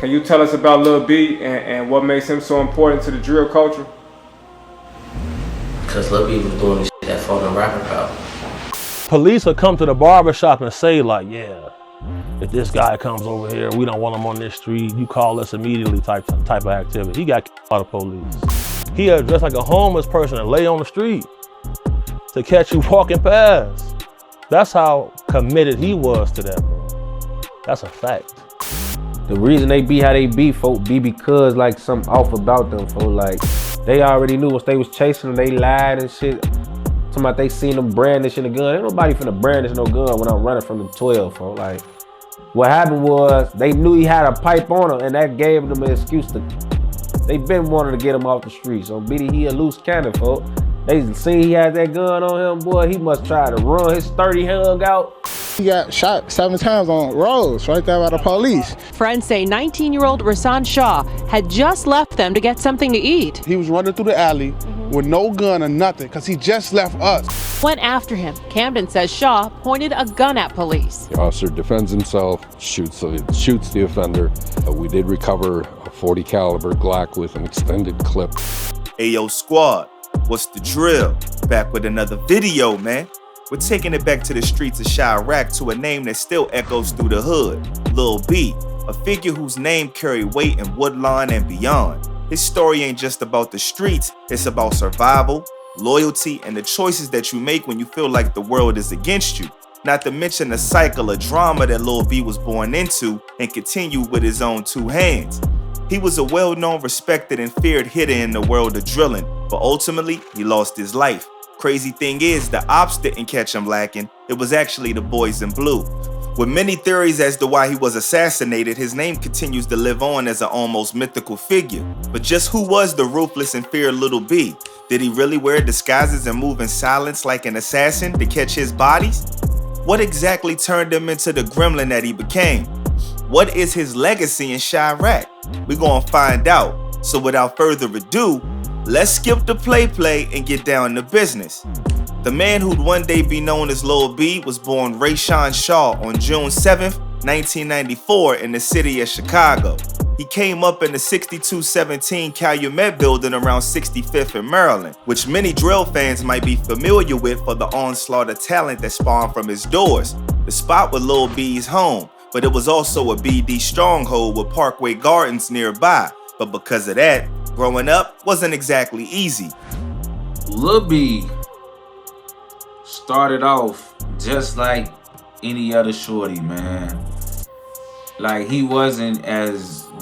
Can you tell us about Lil Bee and what makes him so important to the drill culture? Because Lil Bee was doing the shit that phone and rapping about. Police will come to the barbershop and say like, yeah, if this guy comes over here, we don't want him on this street, you call us immediately type of activity. He got by the police. He had dressed like a homeless person and lay on the street to catch you walking past. That's how committed he was to that, bro. That's a fact. The reason they be how they be, folk, be because like something off about them, folk. Like, they already knew once they was chasing them, they lied and shit. Talking about they seen them brandishing a gun. Ain't nobody finna brandish no gun when I'm running from the 12, folk. Like, what happened was, they knew he had a pipe on him and that gave them an excuse to, they been wanting to get him off the street. So, BD, he a loose cannon, folk. They seen he had that gun on him, boy, he must try to run. His 30 hung out. He got shot 7 times on Rose, right there by the police. Friends say 19-year-old Rasan Shaw had just left them to get something to eat. He was running through the alley with no gun or nothing, because he just left us. Went after him. Camden says Shaw pointed a gun at police. The officer defends himself, shoots the offender. We did recover a .40 caliber Glock with an extended clip. Ayo squad, what's the drill? Back with another video, man. We're taking it back to the streets of Chiraq to a name that still echoes through the hood, Lil Bee, a figure whose name carried weight in Woodlawn and beyond. His story ain't just about the streets, it's about survival, loyalty, and the choices that you make when you feel like the world is against you. Not to mention the cycle of drama that Lil Bee was born into and continued with his own 2 hands. He was a well-known, respected, and feared hitter in the world of drilling, but ultimately, he lost his life. Crazy thing is, the ops didn't catch him lacking. It was actually the boys in blue. With many theories as to why he was assassinated, his name continues to live on as an almost mythical figure. But just who was the ruthless and feared Lil Bee? Did he really wear disguises and move in silence like an assassin to catch his bodies? What exactly turned him into the gremlin that he became? What is his legacy in Chiraq? We're gonna find out. So without further ado, let's skip the play and get down to business. The man who'd one day be known as Lil Bee was born Rasan Shaw on June 7th, 1994 in the city of Chicago. He came up in the 6217 Calumet building around 65th in Maryland, which many drill fans might be familiar with for the onslaught of talent that spawned from his doors. The spot was Lil Bee's home, but it was also a BD stronghold with Parkway Gardens nearby. But because of that, growing up wasn't exactly easy. Lil Bee started off just like any other shorty, man. Like, he wasn't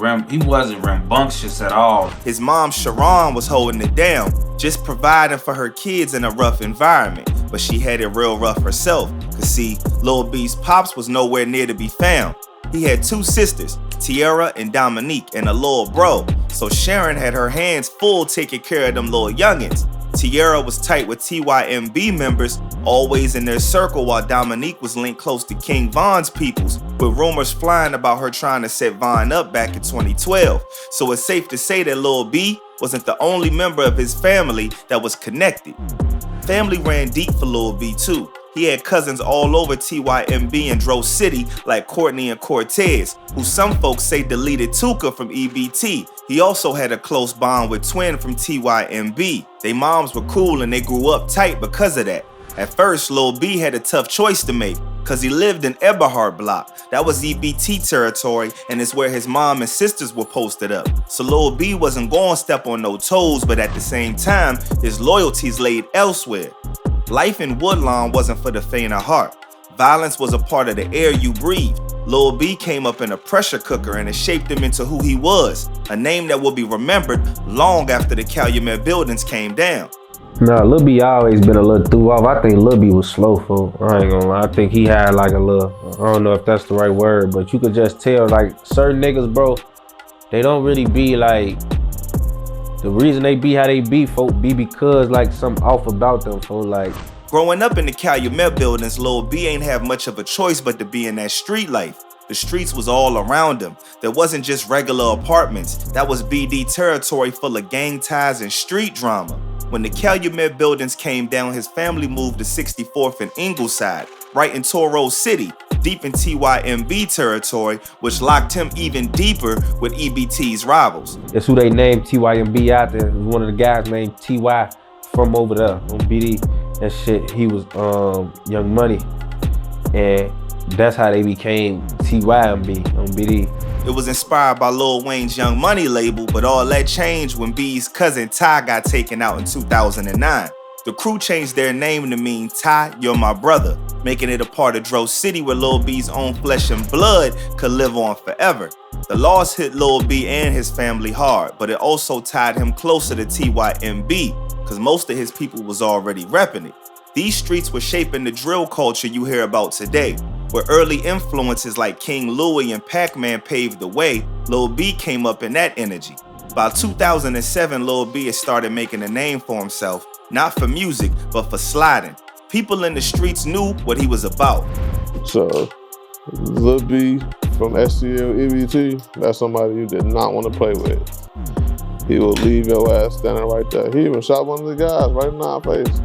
rambunctious at all. His mom, Sharon, was holding it down, just providing for her kids in a rough environment. But she had it real rough herself. Cause see, Lil Bee's pops was nowhere near to be found. He had 2 sisters, Tiara and Dominique, and a little bro. So Sharon had her hands full taking care of them little youngins. Tiara was tight with TYMB members, always in their circle, while Dominique was linked close to King Von's peoples, with rumors flying about her trying to set Von up back in 2012. So it's safe to say that Lil Bee wasn't the only member of his family that was connected. Family ran deep for Lil Bee too. He had cousins all over TYMB and Dro City like Courtney and Cortez, who some folks say deleted Tuka from EBT. He also had a close bond with Twin from TYMB. They moms were cool and they grew up tight because of that. At first, Lil Bee had a tough choice to make, cause he lived in Eberhard Block. That was EBT territory, and it's where his mom and sisters were posted up. So Lil Bee wasn't gonna step on no toes, but at the same time, his loyalties laid elsewhere. Life in Woodlawn wasn't for the faint of heart. Violence was a part of the air you breathed. Lil Bee came up in a pressure cooker and it shaped him into who he was, a name that will be remembered long after the Calumet buildings came down. Nah, Lil Bee always been a little threw off. I think Lil Bee was slow, folk. I ain't gonna lie. I think he had like a little, I don't know if that's the right word, but you could just tell like certain niggas, bro, they don't really be like, the reason they be how they be, folk, be because like something off about them, folk. Like, growing up in the Calumet buildings, Lil Bee ain't have much of a choice but to be in that street life. The streets was all around him. There wasn't just regular apartments. That was BD territory full of gang ties and street drama. When the Calumet buildings came down, his family moved to 64th and Ingleside, right in Toro City. deep in TYMB territory, which locked him even deeper with EBT's rivals. That's who they named TYMB out there. It was one of the guys named TY from over there on BD and shit. He was Young Money, and that's how they became TYMB on BD. It was inspired by Lil Wayne's Young Money label, but all that changed when B's cousin Ty got taken out in 2009. The crew changed their name to mean Ty, You're My Brother, making it a part of Dro City where Lil B's own flesh and blood could live on forever. The loss hit Lil B and his family hard, but it also tied him closer to TYMB, because most of his people was already repping it. These streets were shaping the drill culture you hear about today, where early influences like King Louie and Pac-Man paved the way. Lil B came up in that energy. By 2007, Lil B had started making a name for himself, not for music, but for sliding. People in the streets knew what he was about. So, Lil B from STL EBT, that's somebody you did not want to play with. He will leave your ass standing right there. He even shot one of the guys right in our face.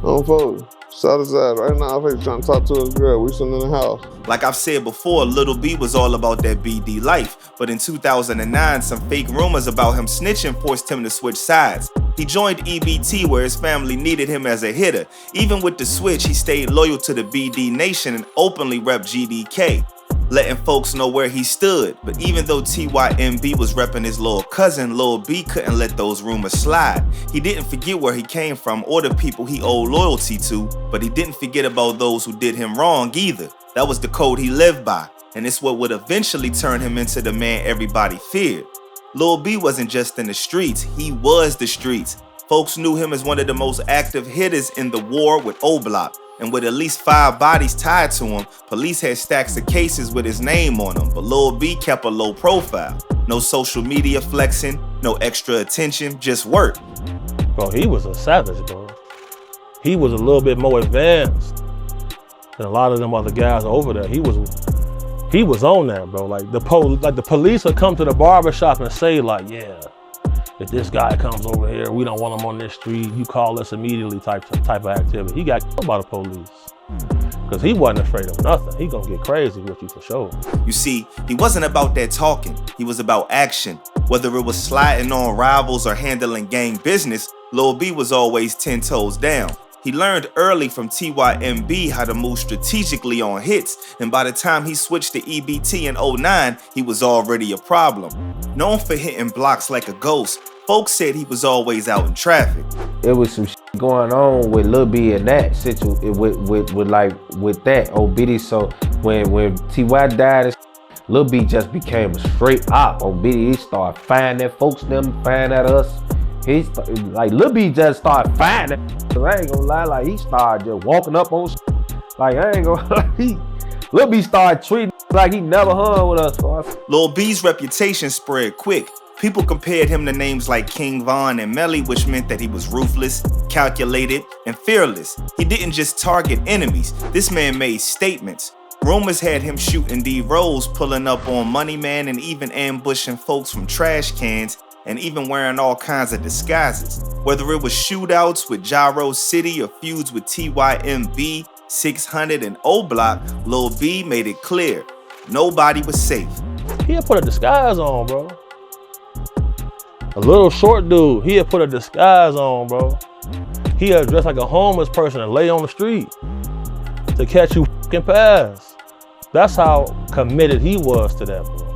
On phone. Shot his ass right in our face trying to talk to his girl. We sitting in the house. Like I've said before, Lil B was all about that BD life. But in 2009, some fake rumors about him snitching forced him to switch sides. He joined EBT where his family needed him as a hitter. Even with the switch, he stayed loyal to the BD Nation and openly repped GDK, letting folks know where he stood. But even though TYMB was repping his little cousin, Lil B couldn't let those rumors slide. He didn't forget where he came from or the people he owed loyalty to, but he didn't forget about those who did him wrong either. That was the code he lived by, and it's what would eventually turn him into the man everybody feared. Lil B wasn't just in the streets, he was the streets. Folks knew him as one of the most active hitters in the war with O-Block. And with at least 5 bodies tied to him, police had stacks of cases with his name on them, but Lil B kept a low profile. No social media flexing, no extra attention, just work. Bro, he was a savage, bro. He was a little bit more advanced than a lot of them other guys over there. He was on that, bro. Like the police would come to the barbershop and say, like, yeah, if this guy comes over here, we don't want him on this street, you call us immediately type of activity. He got killed by the police because he wasn't afraid of nothing. He gonna get crazy with you for sure. You see, he wasn't about that talking, he was about action. Whether it was sliding on rivals or handling gang business, Lil B was always 10 toes down. He learned early from TYMB how to move strategically on hits, and by the time he switched to EBT in 09, he was already a problem. Known for hitting blocks like a ghost, folks said he was always out in traffic. It was some shit going on with Lil B in that situation, with that OBD. So when TY died, Lil B just became a straight op. OBD, he started firing at folks, them firing at us. Lil B just started firing. Cause I ain't gonna lie, like he started just walking up on like I ain't gonna lie, Lil B started treating like he never hung with us. Lil B's reputation spread quick. People compared him to names like King Von and Melly, which meant that he was ruthless, calculated, and fearless. He didn't just target enemies, this man made statements. Rumors had him shooting D-Rolls, pulling up on Money Man, and even ambushing folks from trash cans, and even wearing all kinds of disguises. Whether it was shootouts with Gyro City or feuds with TYMB, 600, and O-Block, Lil B made it clear, nobody was safe. He had put a disguise on, bro. A little short dude, he had put a disguise on, bro. He had dressed like a homeless person and lay on the street to catch you f***ing pass. That's how committed he was to that, bro.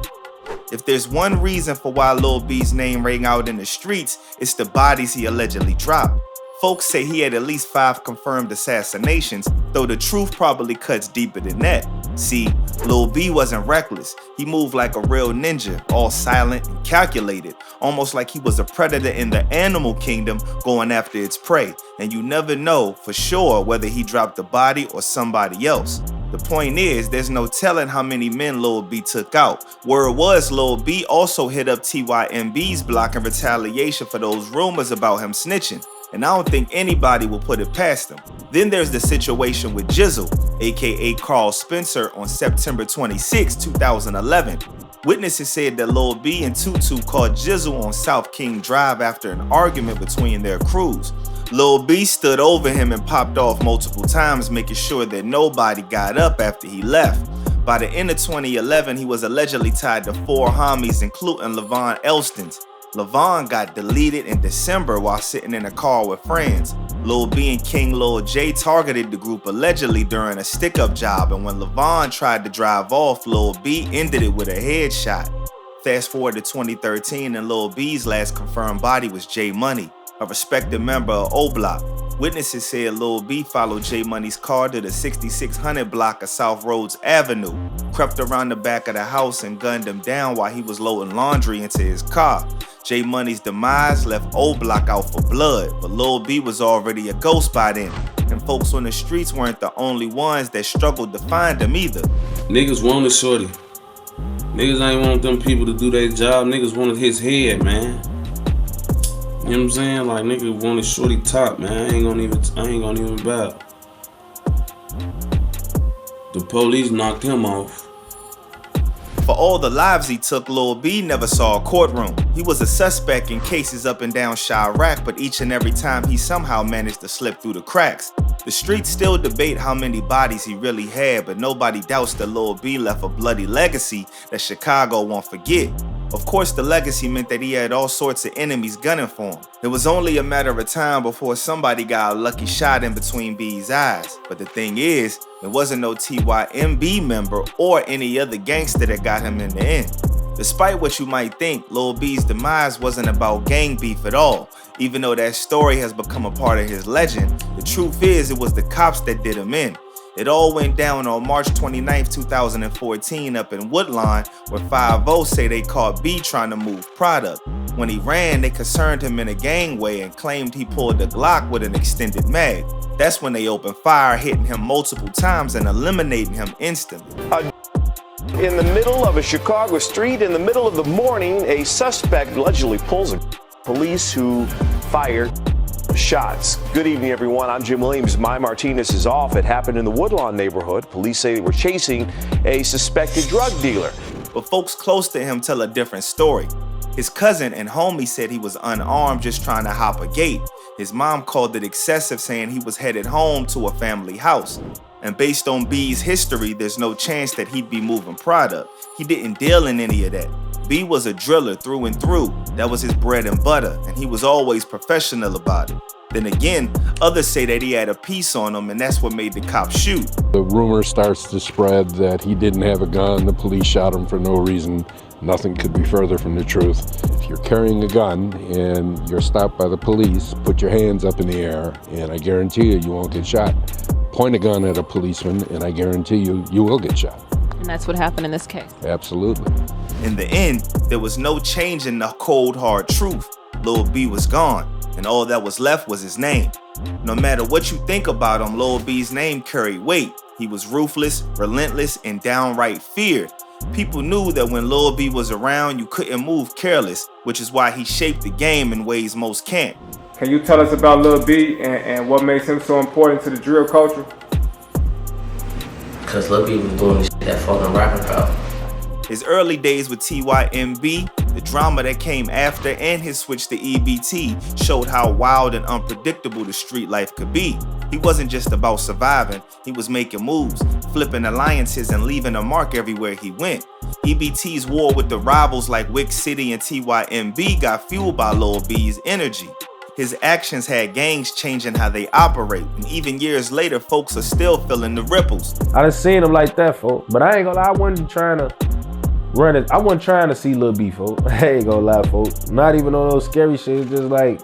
If there's one reason for why Lil B's name rang out in the streets, it's the bodies he allegedly dropped. Folks say he had at least 5 confirmed assassinations, though the truth probably cuts deeper than that. See, Lil B wasn't reckless. He moved like a real ninja, all silent and calculated, almost like he was a predator in the animal kingdom going after its prey. And you never know for sure whether he dropped the body or somebody else. The point is, there's no telling how many men Lil B took out. Word was Lil B also hit up TYMB's block in retaliation for those rumors about him snitching. And I don't think anybody will put it past him. Then there's the situation with Jizzle, aka Carl Spencer, on September 26, 2011. Witnesses said that Lil B and Tutu caught Jizzle on South King Drive after an argument between their crews. Lil Bee stood over him and popped off multiple times, making sure that nobody got up after he left. By the end of 2011, he was allegedly tied to 4 homies, including Levon Elston's. Levon got deleted in December while sitting in a car with friends. Lil Bee and King Lil J targeted the group allegedly during a stick-up job, and when Levon tried to drive off, Lil Bee ended it with a headshot. Fast forward to 2013, and Lil Bee's last confirmed body was J Money, a respected member of O Block. Witnesses said Lil Bee followed J Money's car to the 6600 block of South Rhodes Avenue, crept around the back of the house and gunned him down while he was loading laundry into his car. J Money's demise left O Block out for blood, but Lil Bee was already a ghost by then, and folks on the streets weren't the only ones that struggled to find him either. Niggas wanted Shorty. Niggas ain't want them people to do their job. Niggas wanted his head, man. You know what I'm saying? Like, nigga wanted Shorty top, man. I ain't gonna even bow. The police knocked him off. For all the lives he took, Lil Bee never saw a courtroom. He was a suspect in cases up and down Chiraq, but each and every time he somehow managed to slip through the cracks. The streets still debate how many bodies he really had, but nobody doubts that Lil Bee left a bloody legacy that Chicago won't forget. Of course, the legacy meant that he had all sorts of enemies gunning for him. It was only a matter of time before somebody got a lucky shot in between B's eyes. But the thing is, it wasn't no TYMB member or any other gangster that got him in the end. Despite what you might think, Lil Bee's demise wasn't about gang beef at all. Even though that story has become a part of his legend, the truth is it was the cops that did him in. It all went down on March 29, 2014 up in Woodlawn, where 5-0 say they caught B trying to move product. When he ran, they concerned him in a gangway and claimed he pulled the Glock with an extended mag. That's when they opened fire, hitting him multiple times and eliminating him instantly. In the middle of a Chicago street, in the middle of the morning, a suspect allegedly pulls a police who fired shots. Good evening, everyone. I'm Jim Williams. My Martinez is off. It happened in the Woodlawn neighborhood. Police say they were chasing a suspected drug dealer. But folks close to him tell a different story. His cousin and homie said he was unarmed just trying to hop a gate. His mom called it excessive, saying he was headed home to a family house. And based on B's history, there's no chance that he'd be moving product. He didn't deal in any of that. B was a driller through and through. That was his bread and butter, and he was always professional about it. Then again, others say that he had a piece on him, and that's what made the cops shoot. The rumor starts to spread that he didn't have a gun, the police shot him for no reason. Nothing could be further from the truth. If you're carrying a gun and you're stopped by the police, put your hands up in the air, and I guarantee you, you won't get shot. Point a gun at a policeman, and I guarantee you, you will get shot. And that's what happened in this case. Absolutely. In the end, there was no change in the cold, hard truth. Lil Bee was gone, and all that was left was his name. No matter what you think about him, Lil Bee's name carried weight. He was ruthless, relentless, and downright feared. People knew that when Lil Bee was around, you couldn't move careless, which is why he shaped the game in ways most can't. Can you tell us about Lil Bee and what makes him so important to the drill culture? Because Lil Bee was doing the shit that fucking rapping about. His early days with TYMB, the drama that came after, and his switch to EBT showed how wild and unpredictable the street life could be. He wasn't just about surviving, he was making moves, flipping alliances, and leaving a mark everywhere he went. EBT's war with the rivals like Wick City and TYMB got fueled by Lil Bee's energy. His actions had gangs changing how they operate, and even years later, folks are still feeling the ripples. I done seen him like that, folks. But I ain't gonna lie, I wasn't trying to run it. I wasn't trying to see Lil Bee, folks. I ain't gonna lie, folks. Not even on those scary shit. It's just like,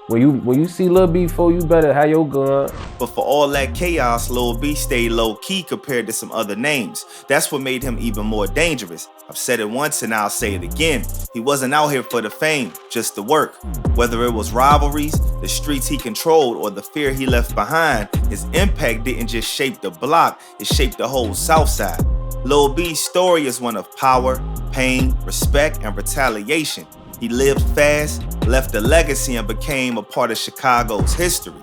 when you see Lil Bee, folks, you better have your gun. But for all that chaos, Lil Bee stayed low-key compared to some other names. That's what made him even more dangerous. I've said it once and I'll say it again. He wasn't out here for the fame, just the work. Whether it was rivalries, the streets he controlled, or the fear he left behind, his impact didn't just shape the block, it shaped the whole South Side. Lil Bee's story is one of power, pain, respect, and retaliation. He lived fast, left a legacy, and became a part of Chicago's history.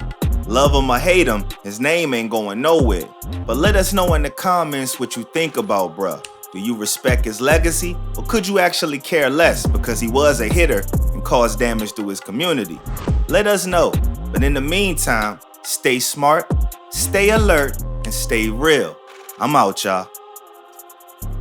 Love him or hate him, his name ain't going nowhere. But let us know in the comments what you think about bruh. Do you respect his legacy, or could you actually care less because he was a hitter and caused damage to his community? Let us know. But in the meantime, stay smart, stay alert, and stay real. I'm out, y'all.